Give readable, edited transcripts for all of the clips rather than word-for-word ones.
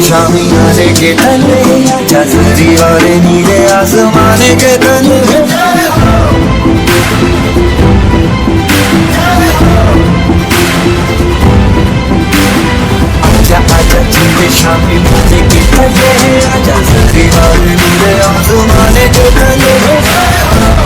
शामियाने के तले जजरी वाले नीले आसमाने के तले आजा आजा जिंदे शामियाने के तले जजरी वाले नीले आसमाने के तले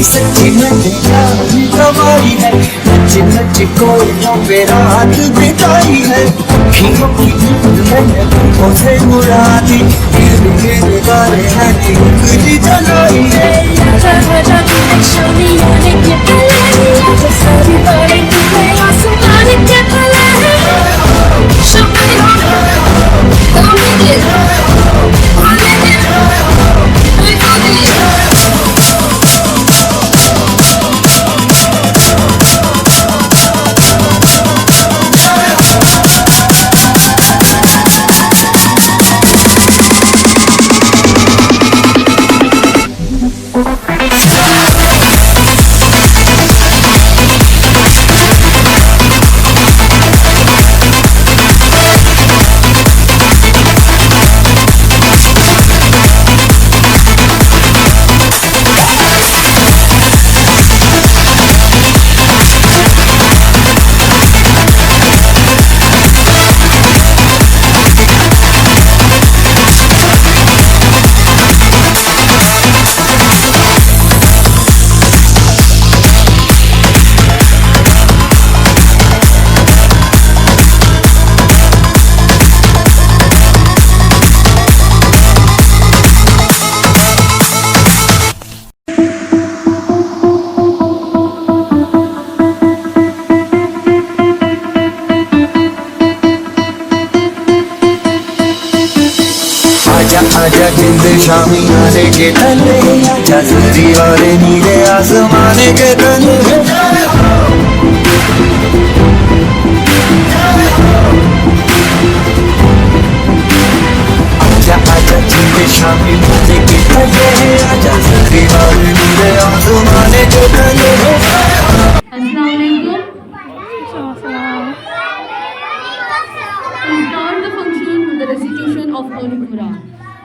सच्ची नची कमाई है नच नच कोयलों पे रात बिताई है खीरों की नींद मैंने तुमको से उड़ा दी गिर गिर गाने हैं नींद जलाई है आजा आजा शामियाने के तले आजा सारी बातें नीले आसमाने के तले शामियाने आजा जिंदे शामियाने के तले जजरी वाले नीले आसमाने के तले आजा आजा जिंदे शामियाने के तले जजरी वाले नीले आसमाने के तले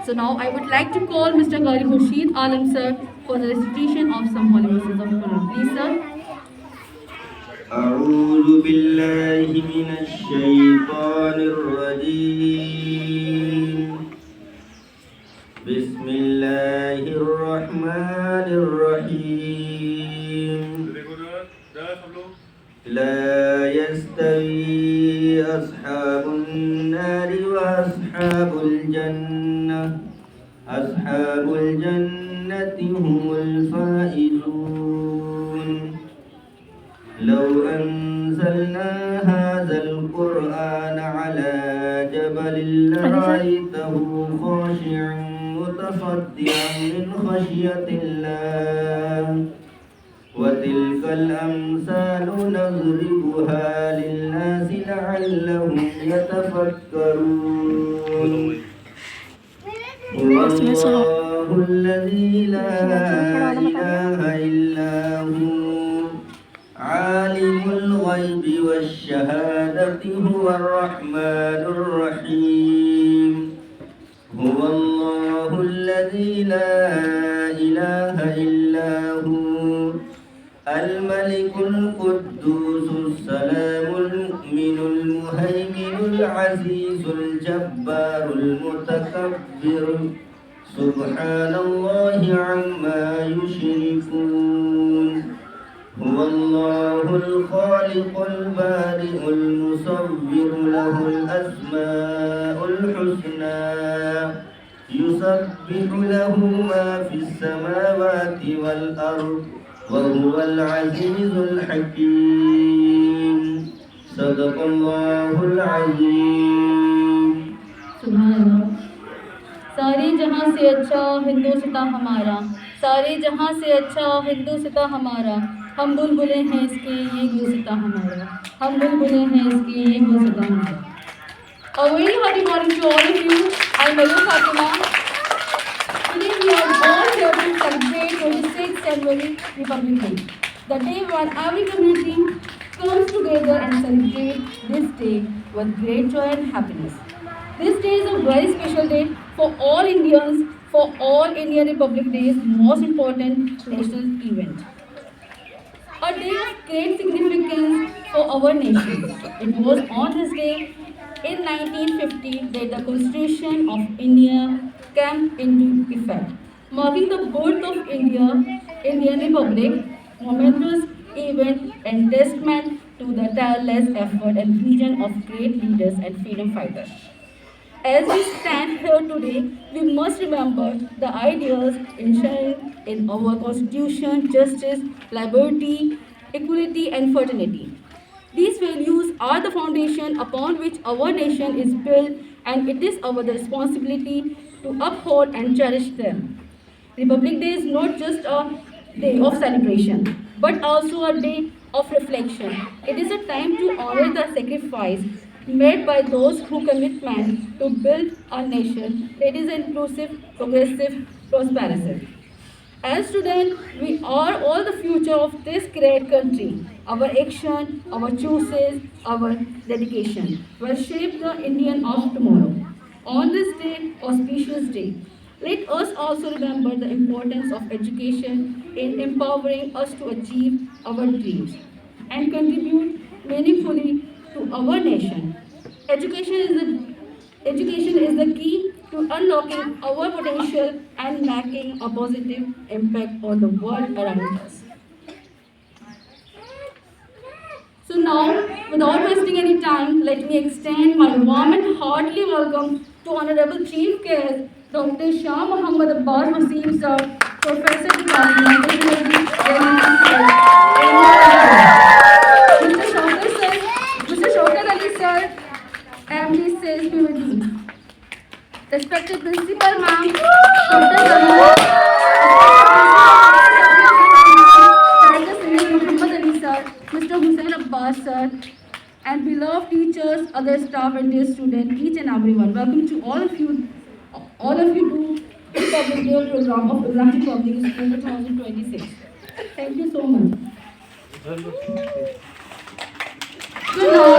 So now I would like to call Mr. Qari Khurshid Alam sir for the recitation of some holy verses of Quran. Please sir. أعوذ بالله من الشيطان الرجيم بسم الله الرحمن الرحيم لا يستوي أصحاب النار وأصحاب الجنة أصحاب الجنة هم الفائزون لو أنزلنا هذا القرآن على جبل لرأيته خاشعا متصدعا من خشية الله وتلك الأمثال نضربها للناس لعلهم يتفكرون هو الله الذي لا إله إلا هو عالم الغيب والشهادة هو الرحمن الرحيم هو الله الذي لا إله إلا هو الملك القدوس السلام المؤمن المهيمن العزيز الجبار المتكبر سبحان الله عما يشركون هو الله الخالق البارئ المصور له الأسماء الحسنى يسبح له ما في السماوات والأرض وهو العزيز الحكيم صدق الله العظيم सुभान अल्लाह। सारे जहां से अच्छा हिंदुस्तान हमारा, सारे जहां से अच्छा हिंदुस्तान हमारा, हम बुलबुलें हैं इसके ये गुलसितां हमारा, हम बुलबुलें हैं इसके ये गुलसितां हमारा। A very hearty morning to all of you. I'm Mayur Fatima. Today we are all here to celebrate 26th January Republic Day, the day when every community comes together and celebrate this day with great joy and happiness. This day is a very special day for all Indians, for all Indian Republic Day's most important national event. A day of great significance for our nation. It was on this day in 1950 that the Constitution of India came into effect, marking the birth of Indian Republic, momentous event and testament to the tireless effort and vision of great leaders and freedom fighters. As we stand here today, we must remember the ideals enshrined in our Constitution: justice, liberty, equality, and fraternity. These values are the foundation upon which our nation is built, and it is our responsibility to uphold and cherish them. Republic Day is not just a day of celebration, but also a day of reflection. It is a time to honor the sacrifice made by those who commitment to build a nation that is inclusive, progressive, prosperous. As students, we are all the future of this great country. Our action, our choices, our dedication will shape the Indian of tomorrow. On this day, auspicious day, let us also remember the importance of education in empowering us to achieve our dreams and contribute meaningfully to our nation. Education is the key to unlocking our potential and making a positive impact on the world around us. So now, without wasting any time, let me extend my warm and hearty welcome to Honorable Chief Guest, Dr. Shah Muhammad Abbas Wasim Sir, Professor Department, Mr. Shaukat Ali Sir, MD Sales PVD. Respected Principal Ma'am, Dr. Muhammad Ali Sir, Mr. Hussain Abbas Sir, and beloved teachers, other staff and dear students, each and everyone. Welcome to all of you to the Public Day program of Ibrahim Public School 2026. Thank you so much. So now,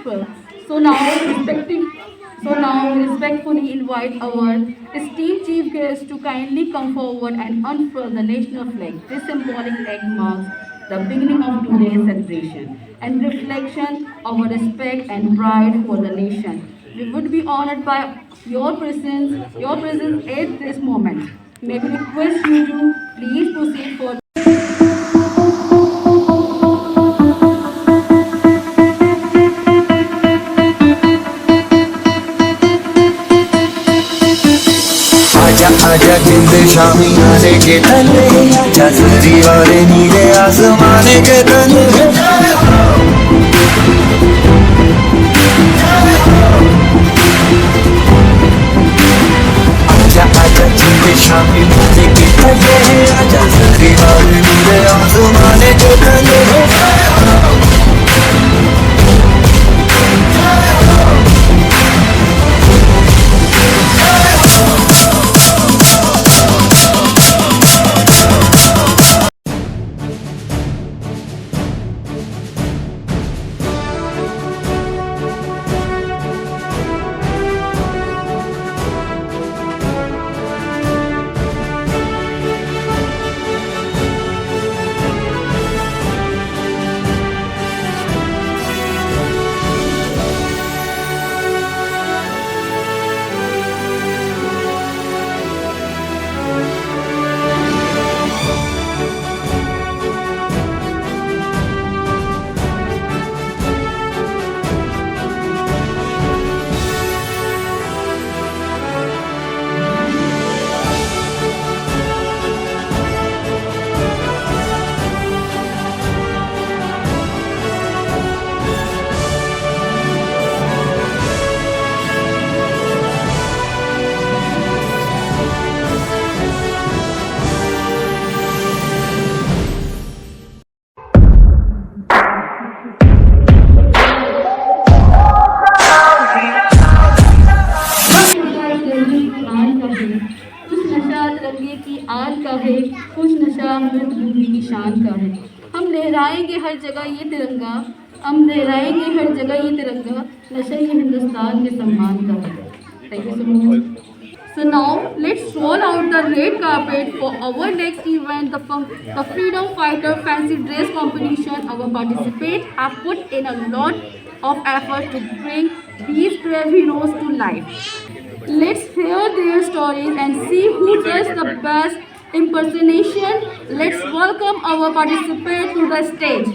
prosper. So now, we respectfully invite our esteemed chief guest to kindly come forward and unfurl the national flag. This symbolic act marks the beginning of today's celebration and reflection of our respect and pride for the nation. We would be honored by your presence at this moment. May we request you to please proceed for आजा आजा जिंद शामी आने के तले आजा सरी वाले नीले आसमाने के तले आजा आजा जिंद शामी आने के तले आजा सरी वाले नीले आसमाने के तले आन का है, कुछ नशा मृत भूमि की शान का है। हम लहराएंगे हर जगह ये तिरंगा, हम लहराएंगे हर जगह ये तिरंगा, नशा ये हिंदुस्तान के सम्मान का है। Thank you so much. So now let's roll out the red carpet for our next event, the Freedom Fighter Fancy Dress Competition. Our participants have put in a lot of effort to bring these brave heroes to life. Let's hear their stories and see who does the best impersonation. Let's welcome our participant to the stage.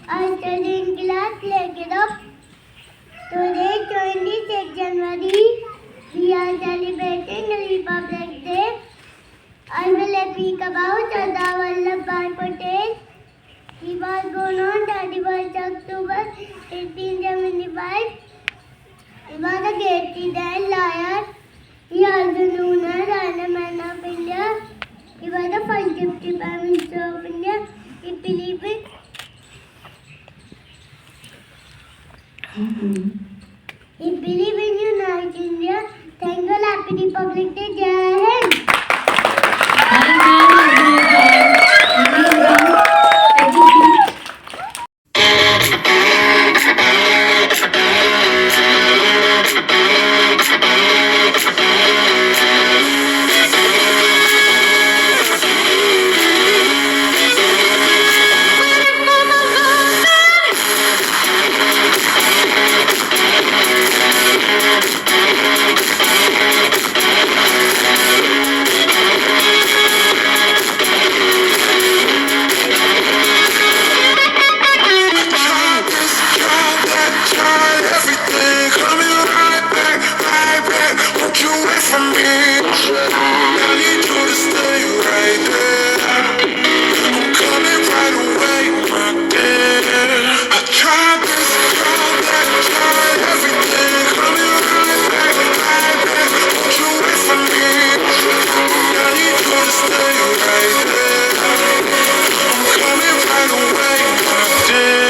I study in class, take it up. Today, 26 January, we are celebrating the Republic Day. I will speak about Sardar Vallabhbhai Patel. He was born on 31st October 1875. He was a gifted and lawyer. He also known as Prime Man of India. He was the first Deputy Prime Minister of India. He believed in United India. Thank you, Happy Republic Day. Jai Hind. Everything coming right back. Won't you wait for me? I need you to stay right there. I'm coming right away, my dear. I tried this, tried that, tried everything coming right back. Won't you wait for me? I need you to stay right there. I'm coming right away, my dear.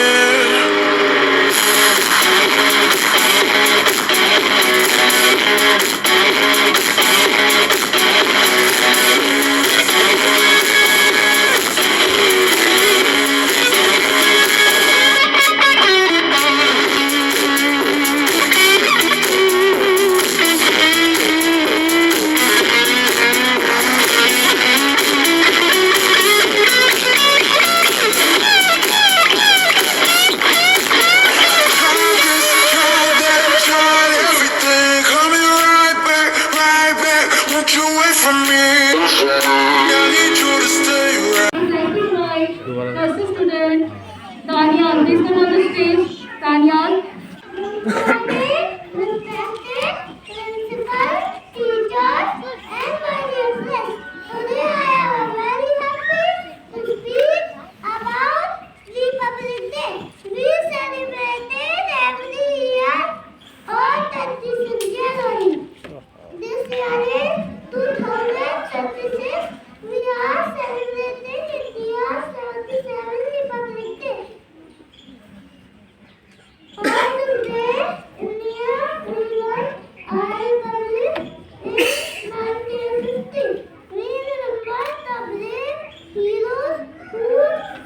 First student, Daniel. Please come on the stage. Daniel. Respected principal, teachers, and my dear friends. Today I am very happy to speak about Republic Day. We celebrate it every year on 26th January. This year is 2026. We are celebrating India's 77th Republic Day. On this day, India won our republic in 1950. We remember the brave heroes who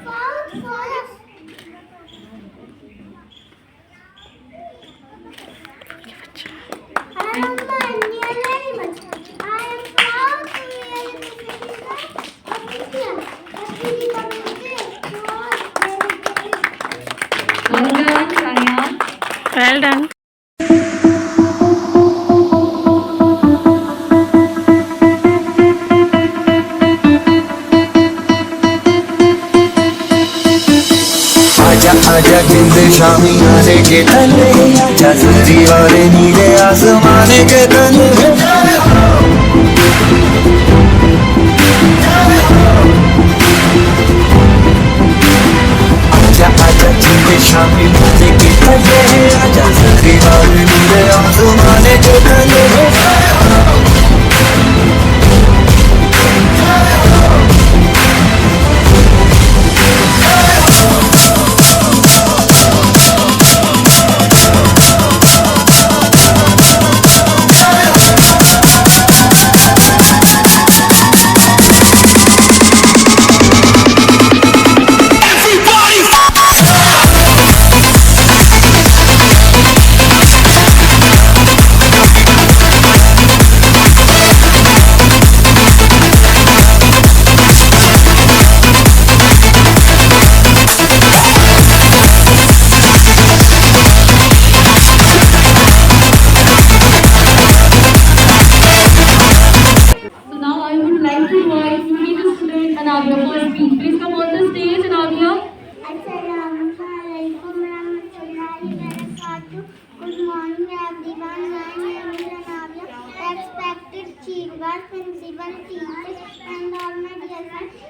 fought for us. I love my India very much. I am proud to be a citizen of India. Happy Republic Day to all dedicated. Well done, Daniel. Well done. आजा आजा जिंद शामी आने के तले आजा सरी वाले नीले आसमाने के तले आजा आजा जिंद शामी आने के तले आजा सरी वाले नीले आसमाने के तले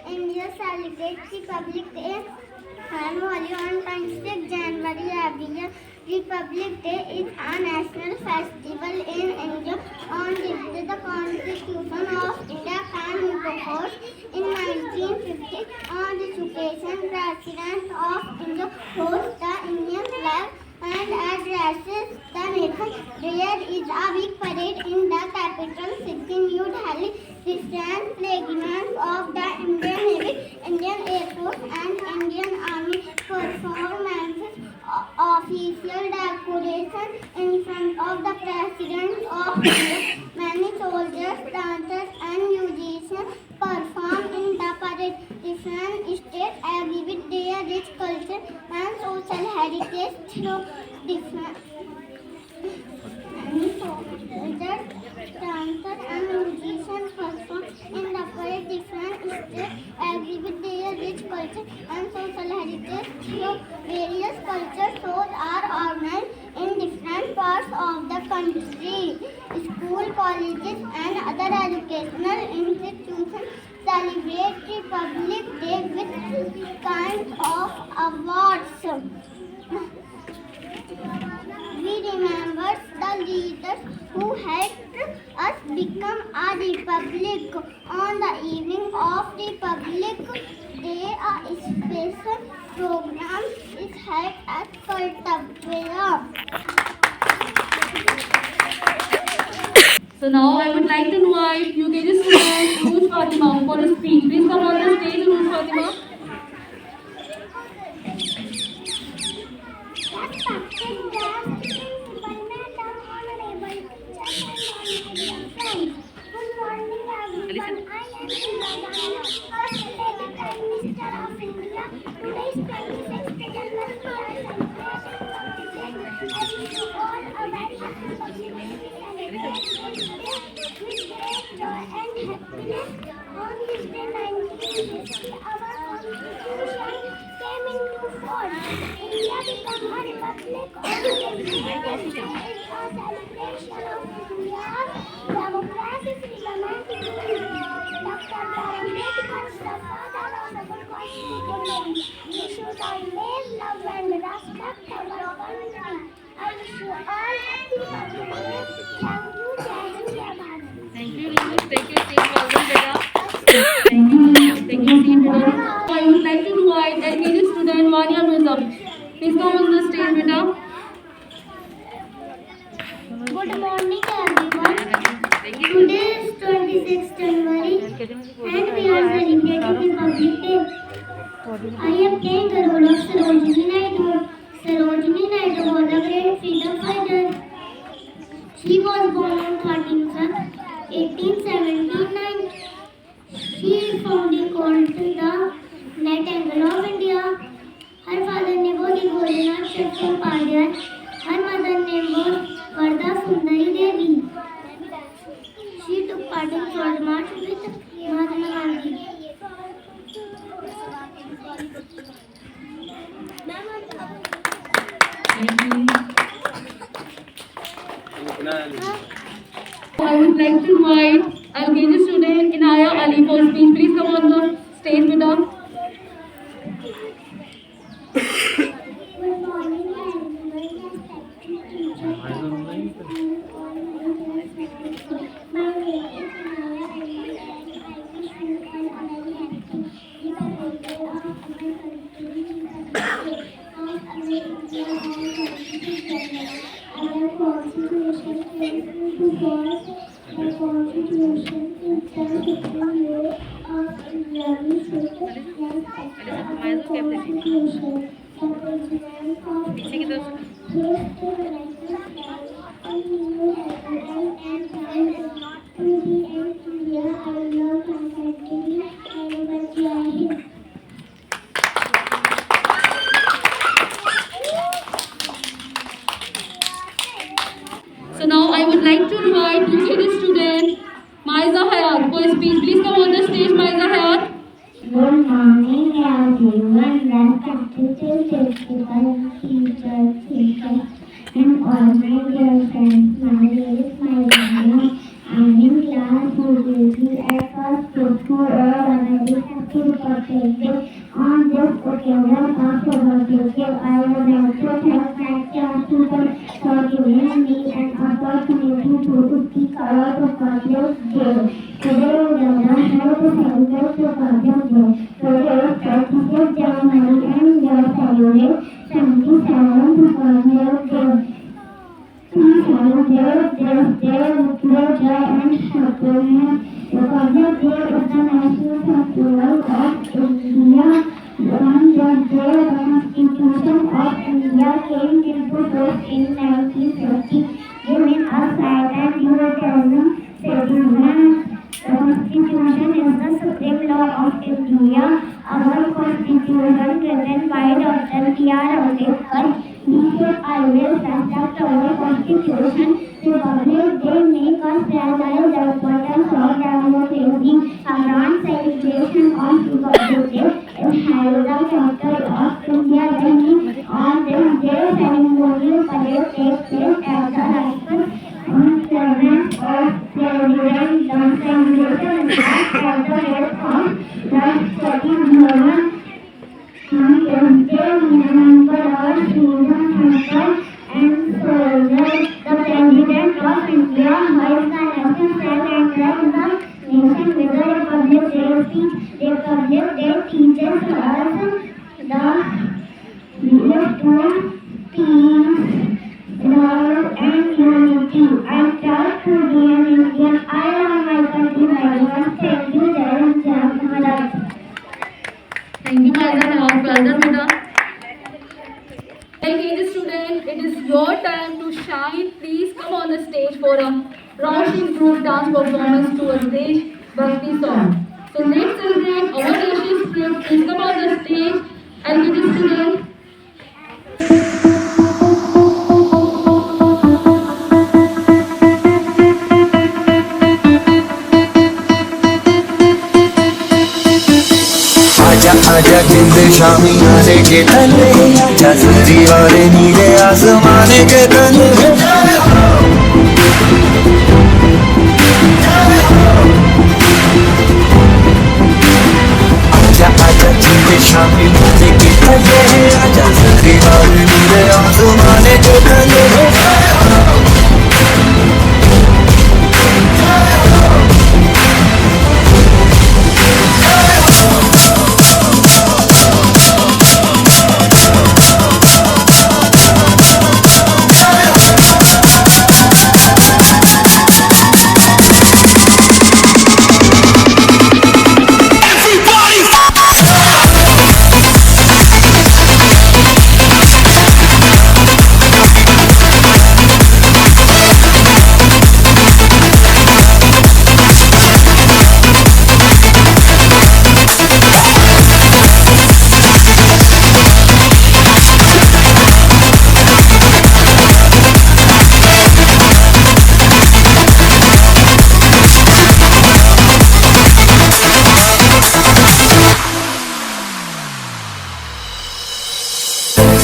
India celebrates Republic Day Annually on 26 January every year, Republic Day is a national festival in India. On this day, the Constitution of India came into force in 1950. On this occasion, President of India holds the Indian flag and addresses the nation. There is a big parade in the capital city, New Delhi. Different flags of the Indian Navy, Indian Air Force, and Indian Army performances, official decoration in front of the President of India. Many soldiers, dancers, and musicians perform in the parade. Different states exhibit their rich culture and social heritage through different many soldiers, dancers, and musicians perform in the parade. Different states exhibit their rich culture and social heritage through various culture shows are organized in different parts of the country. School, colleges, and other educational institutions celebrate Republic Day with kinds of awards. We remember the leaders who helped us become a republic. On the evening of Republic Day, a special program is held at Kartavya. So now I would like to invite UKG student Ruth Fatima for a speech. Please come on the stage, Ruth Fatima. I would like to invite LKG student Vania Mirza. Please come on the stage, beta. Good morning, everyone. Today is 26th January and we are celebrating Republic Day. I am playing the role of Sarojini Naidu. Sarojini Naidu was a great freedom fighter. She was born on 13th Jan 1879. She is founding called the Nightingale of India. Her father name was Golinath Shaksham Pandya. Her mother name was Varda Sundari Devi. She took part in Sword March with Mahatma Gandhi. I would like to invite LKG student Inaya Ali for a speech. Please come on the stage, beta. Good morning, everyone. Respected teachers. My name is Anaya and I wish you all a very happy Republic Day of our country. Our Constitution is because the Constitution is the supreme law of India. We should respect our Constitution. The President of India is the and he will help us and guide us to the end India. I love my country and my Jai. So now I would like to invite UKG student Maiza Hayat for a speech. Please come on the stage, Maiza Hayat. Good morning, everyone. Respected principal, teachers, and all my dear friends. My name is Maizana. I'm in class 4 at first school. I'm very happy to participate On this occasion of Republic, I would like to thank my people for giving me an opportunity to speak about Republic Day. Today we gather here to celebrate Republic Day. Today is 30th January and we are celebrating 77th Republic Day. We celebrate this day with great joy and happiness. Republic Day is the national festival of India. On that day, the Constitution of India came into force in 1950, giving us right and universal citizenship. The Constitution is the supreme law of India. Our Constitution, written by Dr. B.R. Ambedkar, we should always respect our Constitution. Republic Day makes us realize the importance of democracy. A grand celebration of Republic Day is held the capital of India, Delhi. On this day, ceremonial parade takes place at the Rajpath. On 7th of President, the celebration starts at the head of Rashtrapati Bhavan. On this day, we remember our freedom fighters and soldiers. The President of India holds the national flag and drives the nation with the Republic Day speech. Republic Day teaches us the value to peace, love, and unity. I'm proud to be an Indian. I love my country very much. Thank you, Jai Hind, Jai Maharaj. Thank you, Maizan. Our pleasure, beta. LKG student, it is your time to shine. Please come on the stage for a Raushni group dance performance to a Desh Bhakti song. So let's celebrate our nation's spirit. Please come on the stage. LKG student. आजा आजा जिंद शामी आने के तले आजा सरी वाले नीले आसमाने के तले आजा आजा जिंद शामी आने के तले आजा सरी वाले नीले आसमाने के तले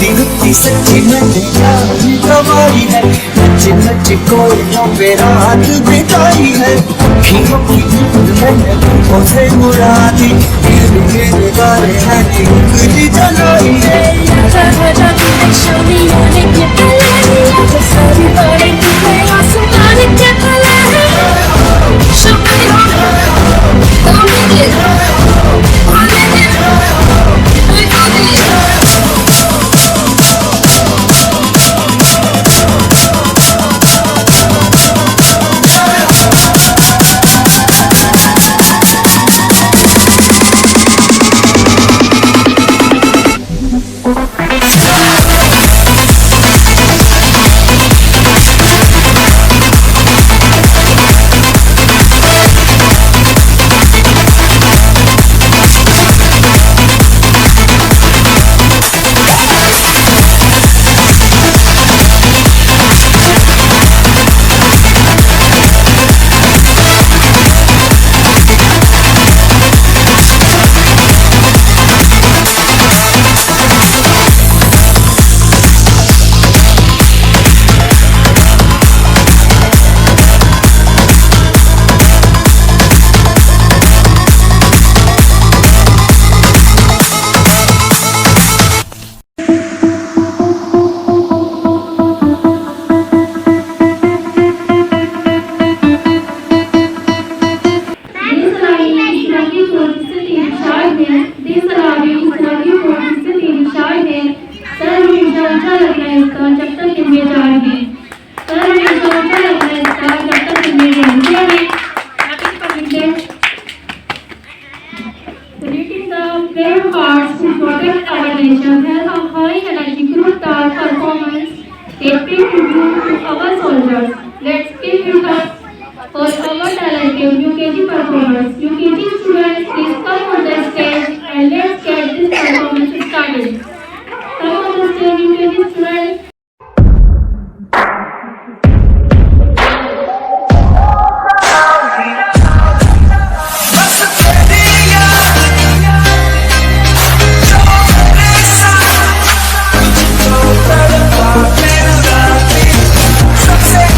सच्ची सच्ची मैंने यारी कमाई है नच नच कोयलों पे रात बिताई है अखियों की नींद मैंने तुमको से उड़ा दी गिर गिर गारे हैं उंगली जलाई है आजा आजा तूने शादी आने के पहले आजा सारी बातें तुम्हें आसमान के तले शादी the brave hearts who protect our nation. Here a high energy group star performance. They pay tribute to our soldiers. Let's give it up for our talented UKG performers. UKG students, please come on the stage and let's get this performance started. Come on the stage, UKG students. Subse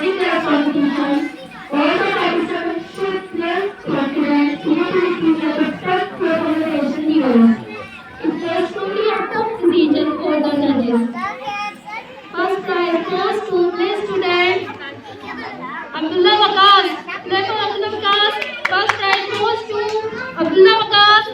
attending the competition. All the participants should feel confident, creativity, and respect for conversation heroes. It was truly a tough decision for the judges. First prize goes to play student Abdullah Waqas. Play for Abdullah Waqas. First prize goes to Abdullah Waqas.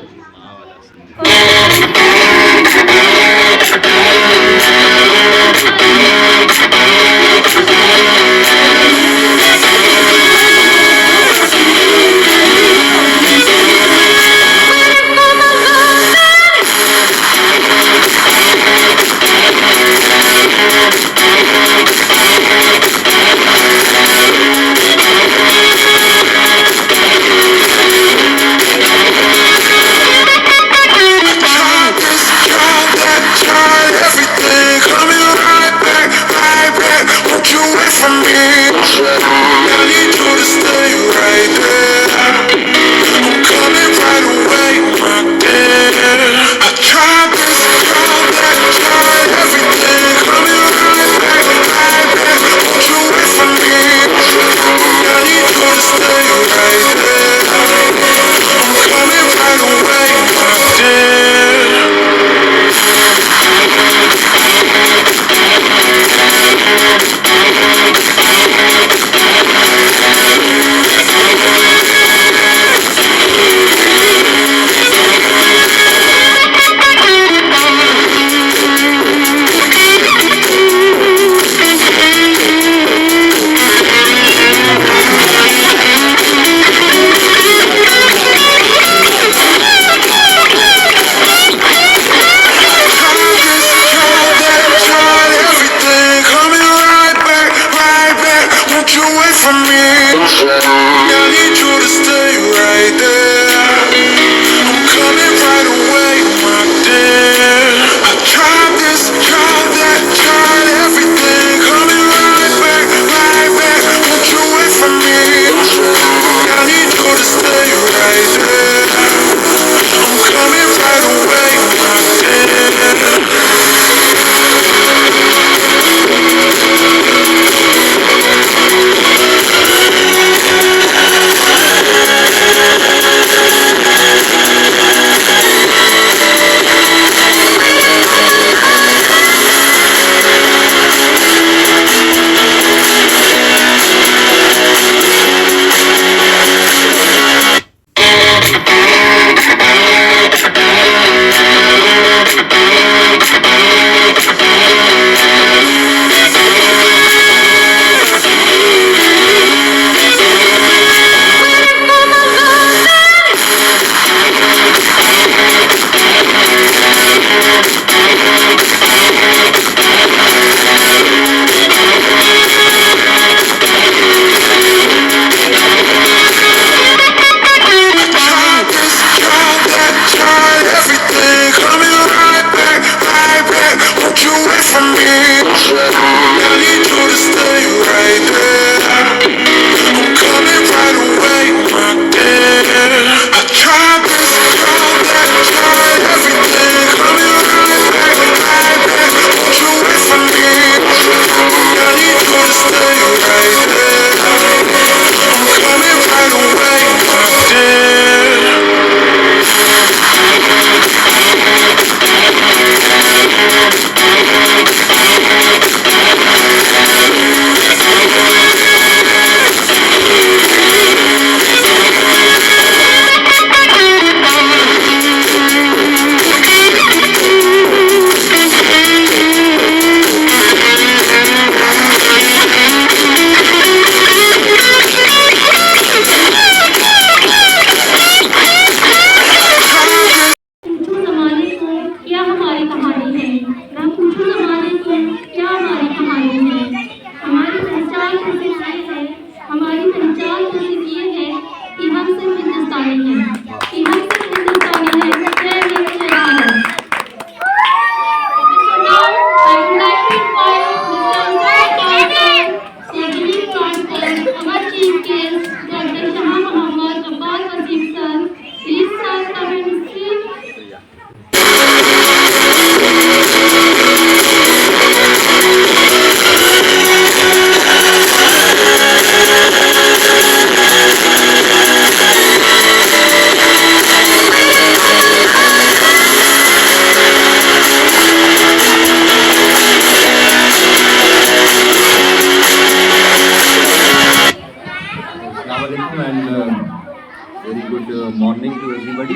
Very good morning to everybody.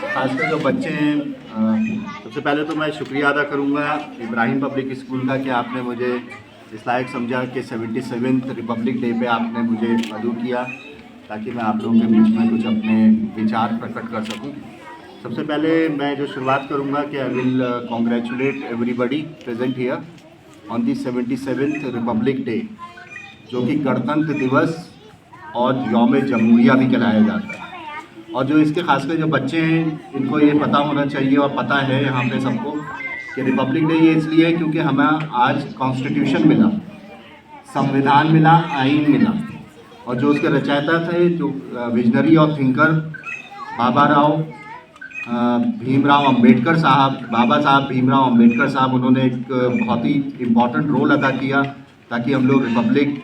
खासकर जो बच्चे हैं, सबसे पहले तो मैं शुक्रिया अदा करूंगा इब्राहिम पब्लिक स्कूल का कि आपने मुझे इस लायक समझा कि 77th रिपब्लिक डे पे आपने मुझे मदऊ किया ताकि मैं आप लोगों के बीच में कुछ अपने विचार प्रकट कर सकूं। सबसे पहले मैं जो शुरुआत करूंगा कि I will congratulate everybody present here on the 77th Republic day, जो कि गणतंत्र दिवस और यौम जमहूरिया भी कहलाया जाता है। और जो इसके खासकर जो बच्चे हैं इनको ये पता होना चाहिए और पता है यहाँ पे सबको कि रिपब्लिक डे ये इसलिए है क्योंकि हमें आज कॉन्स्टिट्यूशन मिला, संविधान मिला, आइन मिला। और जो उसके रचयिता थे, जो विजनरी और थिंकर भीमराव अम्बेडकर साहब, बाबा साहब भीमराव अम्बेडकर साहब, उन्होंने एक बहुत ही इम्पॉर्टेंट रोल अदा किया ताकि हम लोग रिपब्लिक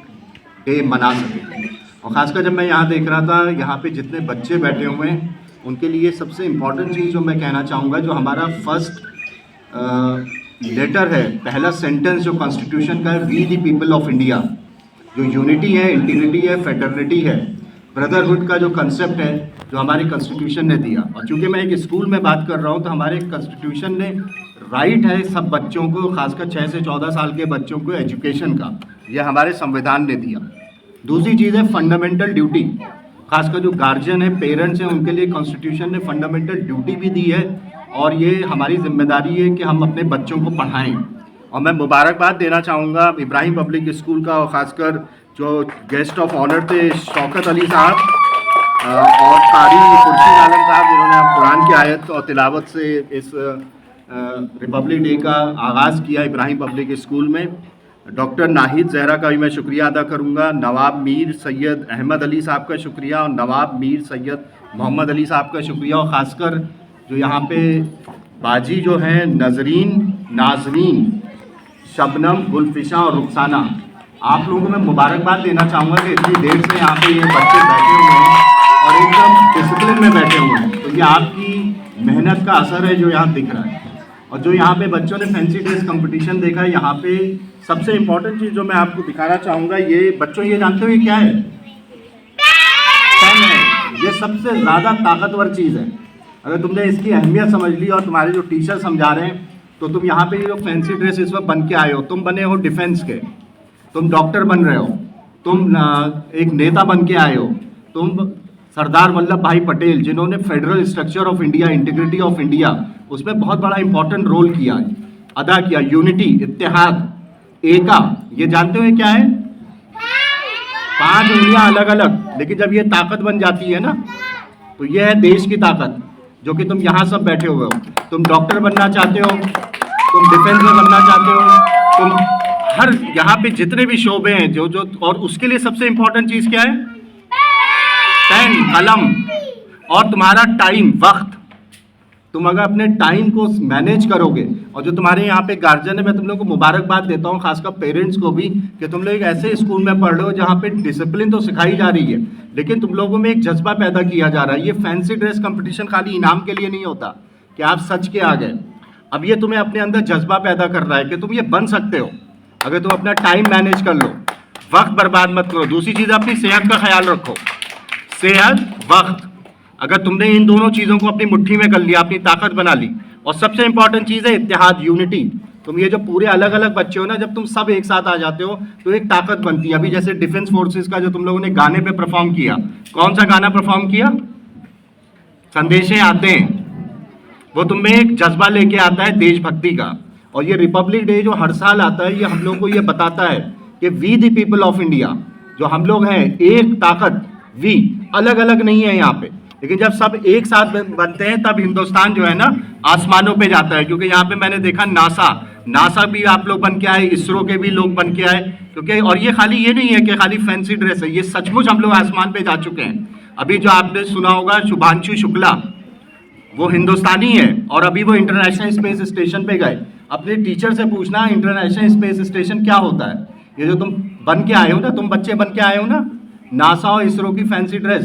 डे मना सकें। और ख़ासकर जब मैं यहाँ देख रहा था, यहाँ पे जितने बच्चे बैठे हुए हैं उनके लिए सबसे इम्पॉर्टेंट चीज़ जो मैं कहना चाहूँगा, जो हमारा फर्स्ट लेटर है, पहला सेंटेंस जो कॉन्स्टिट्यूशन का है, we the people of India, जो यूनिटी है, इंटीग्रिटी है, फेटर्निटी है, ब्रदरहुड का जो कंसेप्ट है, जो हमारे कॉन्स्टिट्यूशन ने दिया। और चूँकि मैं एक स्कूल में बात कर रहा हूँ तो हमारे कॉन्स्टिट्यूशन ने राइट है सब बच्चों को, खासकर 6 से 14 साल के बच्चों को एजुकेशन का, यह हमारे संविधान ने दिया। दूसरी चीज़ है फंडामेंटल ड्यूटी, खासकर जो गार्जियन है, पेरेंट्स हैं, उनके लिए कॉन्स्टिट्यूशन ने फंडामेंटल ड्यूटी भी दी है और ये हमारी जिम्मेदारी है कि हम अपने बच्चों को पढ़ाएं। और मैं मुबारकबाद देना चाहूँगा इब्राहिम पब्लिक स्कूल का, और ख़ासकर जो गेस्ट ऑफ ऑनर थे शौकत अली साहब और कारी खुर्शीद आलम साहब, जिन्होंने कुरान की आयत और तिलावत से इस रिपब्लिक डे का आगाज़ किया इब्राहिम पब्लिक स्कूल में। डॉक्टर नाहिद जहरा का भी मैं शुक्रिया अदा करूंगा, नवाब मीर सैयद अहमद अली साहब का शुक्रिया और नवाब मीर सैयद मोहम्मद अली साहब का शुक्रिया। और ख़ासकर जो यहाँ पे बाजी जो हैं नजरीन, नाजरीन, शबनम, गुलफिशा और रुखसाना, आप लोगों को मैं मुबारकबाद देना चाहूँगा कि इतनी देर से यहाँ पे ये बच्चे बैठे हुए हैं और एकदम डिसिप्लिन में बैठे हुए हैं। तो ये आपकी मेहनत का असर है जो यहाँ दिख रहा है। और जो यहाँ पे बच्चों ने फैंसी ड्रेस कंपटीशन देखा है, यहाँ पे सबसे इम्पोर्टेंट चीज़ जो मैं आपको दिखाना चाहूँगा, ये बच्चों ये जानते हो ये क्या है? पेन है। ये सबसे ज़्यादा ताकतवर चीज़ है। अगर तुमने इसकी अहमियत समझ ली और तुम्हारे जो टीचर समझा रहे हैं, तो तुम यहाँ पे जो फैंसी ड्रेस इस वक्त बन के आए हो, तुम बने हो डिफेंस के, तुम डॉक्टर बन रहे हो, तुम एक नेता बन के आए हो, तुम सरदार वल्लभ भाई पटेल, जिन्होंने federal structure of India, integrity of India, उसमें बहुत बड़ा इंपॉर्टेंट रोल किया, अदा किया। यूनिटी, इत्तेहाद, एका, ये जानते हो क्या है? 5 उंगलियां अलग अलग, लेकिन जब ये ताकत बन जाती है ना, तो ये है देश की ताकत, जो कि तुम यहाँ सब बैठे हुए हो। तुम डॉक्टर बनना चाहते हो, तुम डिफेंस में बनना चाहते हो, तुम हर यहाँ पे जितने भी शोबे हैं जो और उसके लिए सबसे इंपॉर्टेंट चीज़ क्या है? पेन, कलम और तुम्हारा टाइम, वक्त। तुम अगर अपने टाइम को मैनेज करोगे, और जो तुम्हारे यहाँ पे गार्जियन है, मैं तुम लोगों को मुबारकबाद देता हूँ, खासकर पेरेंट्स को भी, कि तुम लोग एक ऐसे स्कूल में पढ़ रहे हो जहाँ पे डिसिप्लिन तो सिखाई जा रही है, लेकिन तुम लोगों में एक जज्बा पैदा किया जा रहा है। ये फैंसी ड्रेस कंपटीशन खाली इनाम के लिए नहीं होता कि आप सच के आ गए। अब ये तुम्हें अपने अंदर जज्बा पैदा कर रहा है कि तुम ये बन सकते हो, अगर तुम अपना टाइम मैनेज कर लो, वक्त बर्बाद मत करो। दूसरी चीज़, अपनी सेहत का ख्याल रखो। सेहत, वक्त, अगर तुमने इन दोनों चीज़ों को अपनी मुट्ठी में कर लिया, अपनी ताकत बना ली। और सबसे इंपॉर्टेंट चीज़ है इत्तेहाद, यूनिटी। तुम ये जो पूरे अलग अलग बच्चे हो ना, जब तुम सब एक साथ आ जाते हो तो एक ताकत बनती है। अभी जैसे डिफेंस फोर्सेस का जो तुम लोगों ने गाने पे परफॉर्म किया, कौन सा गाना परफॉर्म किया? संदेशे आते हैं। वो तुम्हें एक जज्बा लेके आता है देशभक्ति का। और ये रिपब्लिक डे जो हर साल आता है, ये हम लोग को ये बताता है कि we the people of India, जो हम लोग हैं, एक ताकत, वी, अलग अलग नहीं है यहाँ पे, लेकिन जब सब एक साथ बनते हैं तब हिंदुस्तान जो है ना आसमानों पे जाता है। क्योंकि यहाँ पे मैंने देखा नासा भी आप लोग बन के आए, इसरो के भी लोग बन के आए, क्योंकि और ये खाली ये नहीं है कि खाली फैंसी ड्रेस है, ये सचमुच हम लोग आसमान पे जा चुके हैं। अभी जो आपने सुना होगा शुभांशु शुक्ला, वो हिंदुस्तानी है और अभी वो इंटरनेशनल स्पेस स्टेशन पे गए। अपने टीचर से पूछना इंटरनेशनल स्पेस स्टेशन क्या होता है। ये जो तुम बन के आए हो ना, तुम बच्चे बन के आए हो ना, नासा और इसरो की फैंसी ड्रेस,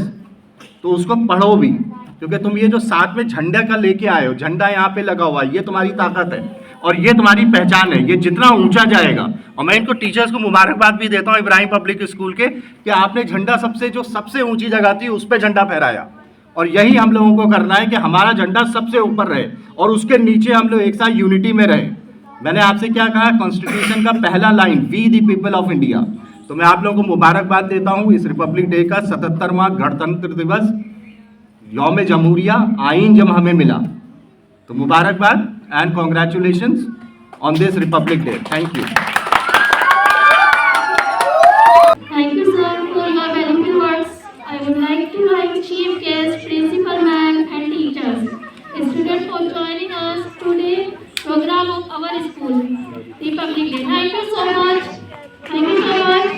तो उसको पढ़ो भी, क्योंकि तुम ये जो साथ में झंडा का लेके आए हो, झंडा यहाँ पे लगा हुआ है, ये तुम्हारी ताकत है और ये तुम्हारी पहचान है। ये जितना ऊंचा जाएगा, और मैं इनको टीचर्स को मुबारकबाद भी देता हूँ इब्राहिम पब्लिक स्कूल के, कि आपने झंडा सबसे ऊंची जगह थी उस पर झंडा फहराया। और यही हम लोगों को करना है कि हमारा झंडा सबसे ऊपर रहे और उसके नीचे हम लोग एक साथ यूनिटी में रहे। मैंने आपसे क्या कहा, कॉन्स्टिट्यूशन का पहला line, we the people of India. तो मैं आप लोगों को मुबारकबाद देता हूँ इस रिपब्लिक डे का, 77वां गणतंत्र दिवस, यौम जमहूरिया, आइन जब हमें मिला। तो मुबारकबाद and congratulations on this Republic day. Thank you. Thank you, sir, for your valuable words. I would like to thank chief guests, principal ma'am, and teachers, students for joining us today program of our school, Republic Day. Thank you so much. Thank you so much.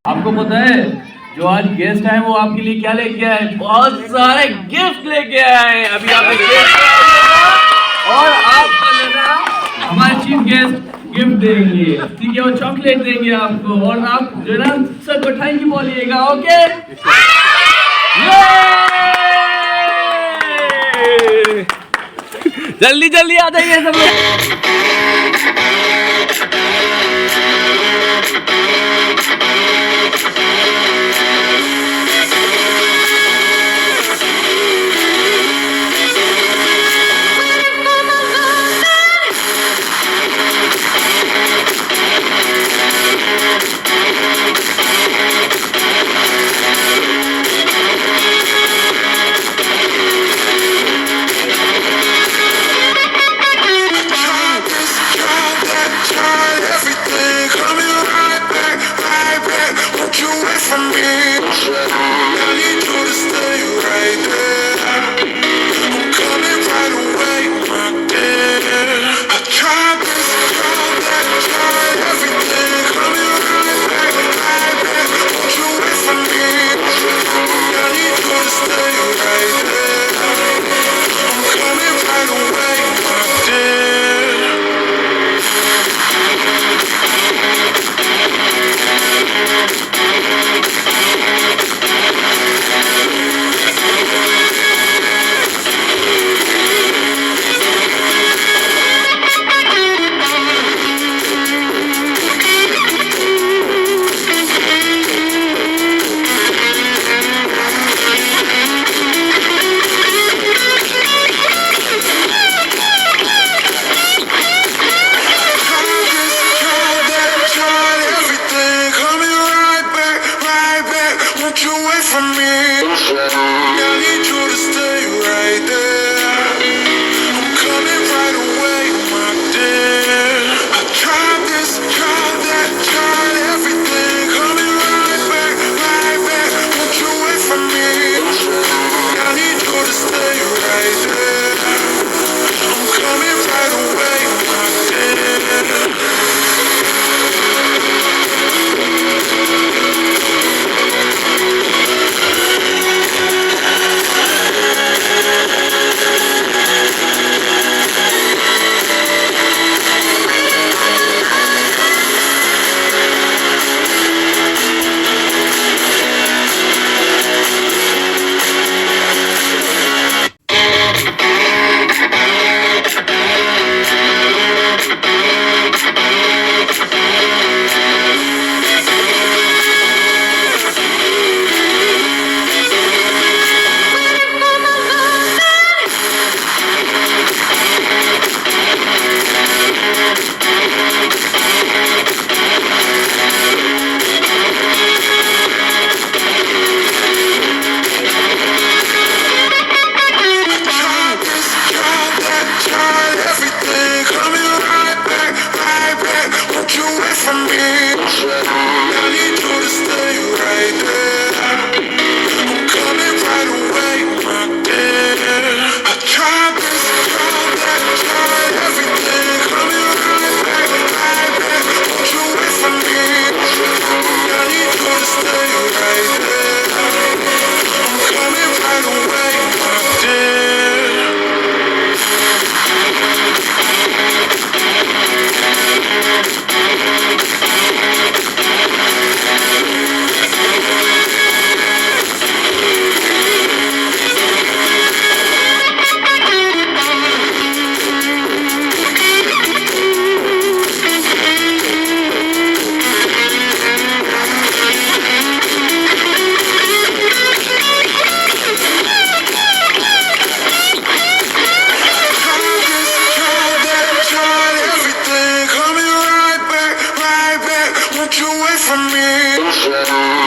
आपको पता है जो आज guest आए वो आपके लिए क्या लेके आए? बहुत सारे गिफ्ट लेके आए। अभी आप और आपको लेना, हमारे चीफ गेस्ट गिफ्ट देंगे, ठीक है, वो चॉकलेट देंगे आपको, और आप जो है ना सबको थैंक यू बोलिएगा। ओके, जल्दी जल्दी आ जाइए सब लोग। put you away from me.